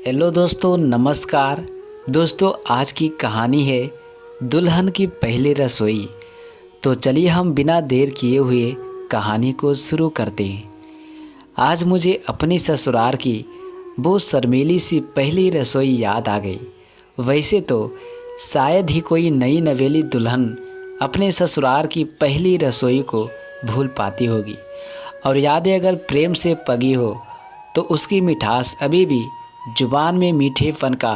Hello दोस्तों, नमस्कार। दोस्तों, आज की कहानी है दुल्हन की पहली रसोई। तो चलिए हम बिना देर किए हुए कहानी को शुरू करते हैं। आज मुझे अपनी ससुराल की वो शर्मीली सी पहली रसोई याद आ गई। वैसे तो शायद ही कोई नई नवेली दुल्हन अपने ससुराल की पहली रसोई को भूल पाती होगी, और यादें अगर प्रेम से पगी हो तो उसकी मिठास अभी भी जुबान में मीठेपन का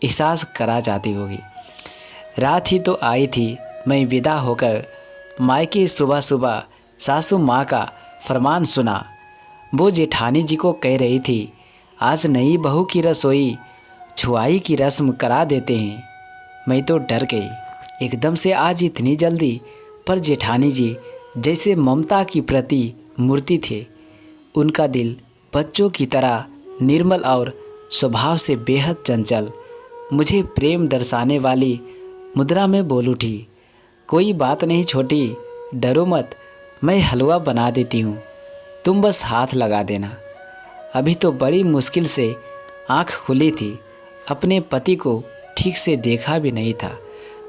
एहसास करा जाती होगी। रात ही तो आई थी, मैं विदा होकर मायके सुबह सुबह सासू माँ का फरमान सुना। वो जेठानी जी को कह रही थी, आज नई बहू की रसोई छुआई की रस्म करा देते हैं। मैं तो डर गई एकदम से, आज इतनी जल्दी। पर जेठानी जी जैसे ममता की प्रति मूर्ति थे। उनका दिल बच्चों की तरह निर्मल और स्वभाव से बेहद चंचल मुझे प्रेम दर्शाने वाली मुद्रा में बोल उठी, कोई बात नहीं छोटी, डरो मत, मैं हलवा बना देती हूँ, तुम बस हाथ लगा देना। अभी तो बड़ी मुश्किल से आँख खुली थी, अपने पति को ठीक से देखा भी नहीं था,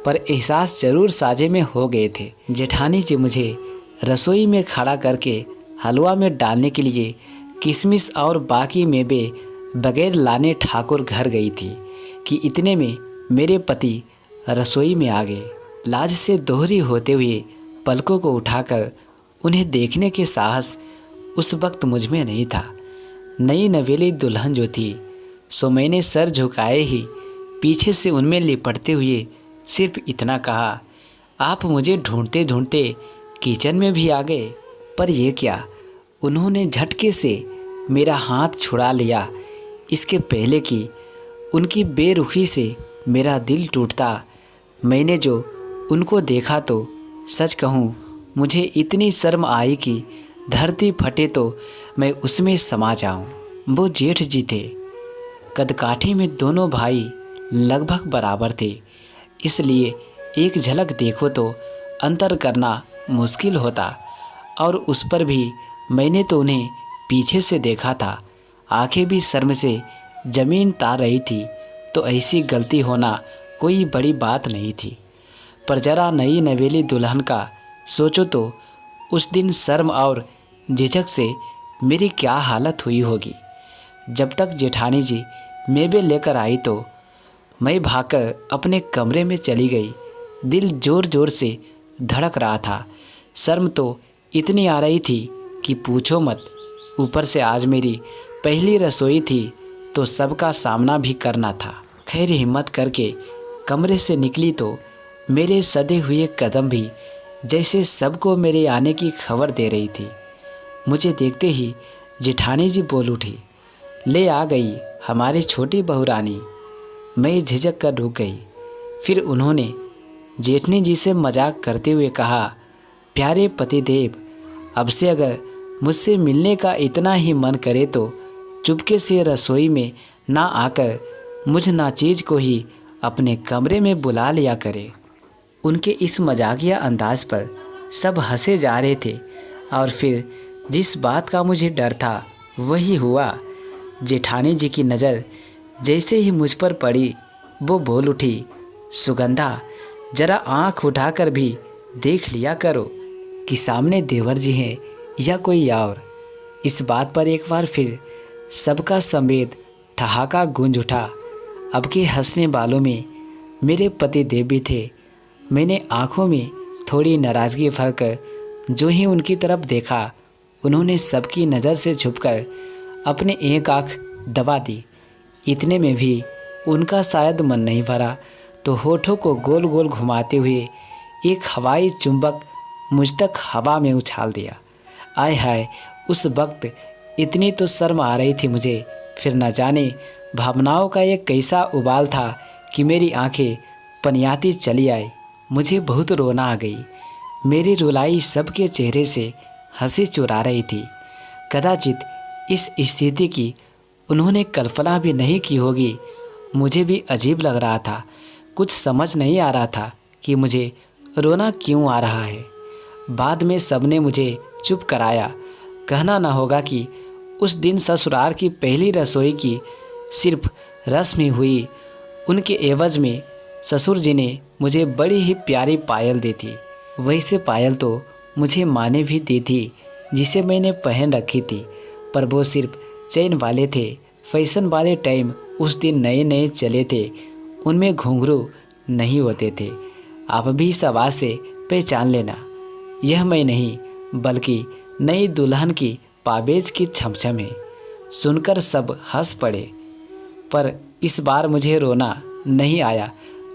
पर एहसास जरूर साजे में हो गए थे। जेठानी जी मुझे रसोई में खड़ा करके हलवा में डालने के लिए किशमिश और बाकी मेवे बगैर लाने ठाकुर घर गई थी कि इतने में मेरे पति रसोई में आ गए। लाज से दोहरी होते हुए पलकों को उठाकर उन्हें देखने के साहस उस वक्त मुझ में नहीं था। नई नवेली दुल्हन जो थी, सो मैंने सर झुकाए ही पीछे से उनमें लिपटते हुए सिर्फ इतना कहा, आप मुझे ढूंढते ढूंढते किचन में भी आ गए। पर यह क्या, उन्होंने झटके से मेरा हाथ छुड़ा लिया। इसके पहले कि उनकी बेरुखी से मेरा दिल टूटता, मैंने जो उनको देखा तो सच कहूँ मुझे इतनी शर्म आई कि धरती फटे तो मैं उसमें समा जाऊँ। वो जेठ जी थे। कदकाठी में दोनों भाई लगभग बराबर थे, इसलिए एक झलक देखो तो अंतर करना मुश्किल होता। और उस पर भी मैंने तो उन्हें पीछे से देखा था। आंखें भी शर्म से जमीन तार रही थी, तो ऐसी गलती होना कोई बड़ी बात नहीं थी। पर जरा नई नवेली दुल्हन का सोचो तो उस दिन शर्म और झिझक से मेरी क्या हालत हुई होगी। जब तक जेठानी जी मेवे लेकर आई तो मैं भागकर अपने कमरे में चली गई। दिल जोर जोर से धड़क रहा था। शर्म तो इतनी आ रही थी कि पूछो मत। ऊपर से आज मेरी पहली रसोई थी तो सबका सामना भी करना था। खैर हिम्मत करके कमरे से निकली तो मेरे सदे हुए कदम भी जैसे सबको मेरे आने की खबर दे रही थी। मुझे देखते ही जेठानी जी बोल उठी, ले आ गई हमारी छोटी बहू रानी। मैं झिझक कर रुक गई। फिर उन्होंने जेठनी जी से मजाक करते हुए कहा, प्यारे पतिदेव, अब से अगर मुझसे मिलने का इतना ही मन करे तो चुपके से रसोई में ना आकर मुझ नाचीज को ही अपने कमरे में बुला लिया करे। उनके इस मजाकिया अंदाज पर सब हंसे जा रहे थे, और फिर जिस बात का मुझे डर था वही हुआ। जेठानी जी की नज़र जैसे ही मुझ पर पड़ी, वो बोल उठी, सुगंधा, जरा आँख उठाकर भी देख लिया करो कि सामने देवर जी हैं या कोई और। इस बात पर एक बार फिर सबका समेत ठहाका गूंज उठा। अब के हंसने वालों में मेरे पति देव भी थे। मैंने आंखों में थोड़ी नाराज़गी भरकर जो ही उनकी तरफ देखा, उन्होंने सबकी नज़र से छुपकर अपने एक आँख दबा दी। इतने में भी उनका शायद मन नहीं भरा तो होठों को गोल गोल घुमाते हुए एक हवाई चुंबक मुझ तक हवा में उछाल दिया। आय हाय, उस वक्त इतनी तो शर्म आ रही थी मुझे, फिर न जाने भावनाओं का एक कैसा उबाल था कि मेरी आंखें पनियाती चली आई। मुझे बहुत रोना आ गई। मेरी रुलाई सबके चेहरे से हंसी चुरा रही थी। कदाचित इस स्थिति की उन्होंने कल्पना भी नहीं की होगी। मुझे भी अजीब लग रहा था। कुछ समझ नहीं आ रहा था कि मुझे रोना क्यों आ रहा है। बाद में सबने मुझे चुप कराया। कहना ना होगा कि उस दिन ससुराल की पहली रसोई की सिर्फ रस्म हुई, उनके एवज में ससुर जी ने मुझे बड़ी ही प्यारी पायल दी थी। वैसे पायल तो मुझे माँ ने भी दी थी, जिसे मैंने पहन रखी थी, पर वो सिर्फ चेन वाले थे। फैशन वाले टाइम उस दिन नए नए चले थे, उनमें घुंघरू नहीं होते थे। आप भी इस आवाज़ से पहचान लेना, यह मैं नहीं बल्कि नई दुल्हन की पाबेज की छमछम है। सुनकर सब हंस पड़े, पर इस बार मुझे रोना नहीं आया,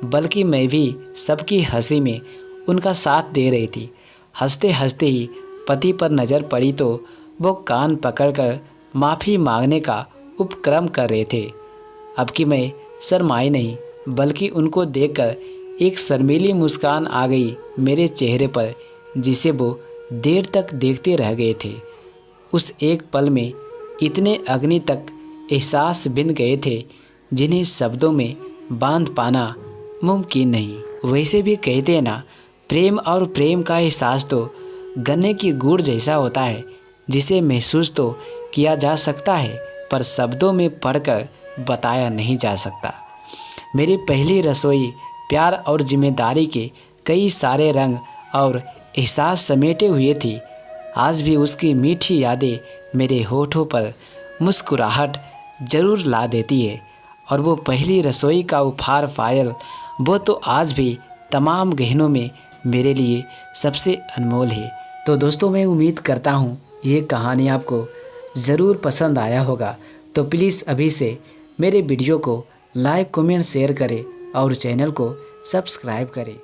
बल्कि मैं भी सबकी हंसी में उनका साथ दे रही थी। हंसते हंसते ही पति पर नज़र पड़ी तो वो कान पकड़कर माफ़ी मांगने का उपक्रम कर रहे थे। अब कि मैं शर्माई नहीं, बल्कि उनको देखकर एक शर्मीली मुस्कान आ गई मेरे चेहरे पर, जिसे वो देर तक देखते रह गए थे। उस एक पल में इतने अग्नि तक एहसास बिन गए थे, जिन्हें शब्दों में बांध पाना मुमकिन नहीं। वैसे भी कहते हैं ना, प्रेम और प्रेम का एहसास तो गन्ने की गुड़ जैसा होता है, जिसे महसूस तो किया जा सकता है, पर शब्दों में पढ़कर बताया नहीं जा सकता। मेरी पहली रसोई प्यार और जिम्मेदारी के कई सारे रंग और एहसास समेटे हुए थी। आज भी उसकी मीठी यादें मेरे होठों पर मुस्कुराहट जरूर ला देती है, और वो पहली रसोई का उपहार पायल, वो तो आज भी तमाम गहनों में मेरे लिए सबसे अनमोल है। तो दोस्तों, मैं उम्मीद करता हूँ ये कहानी आपको ज़रूर पसंद आया होगा। तो प्लीज़ अभी से मेरे वीडियो को लाइक, कमेंट, शेयर करें और चैनल को सब्सक्राइब करें।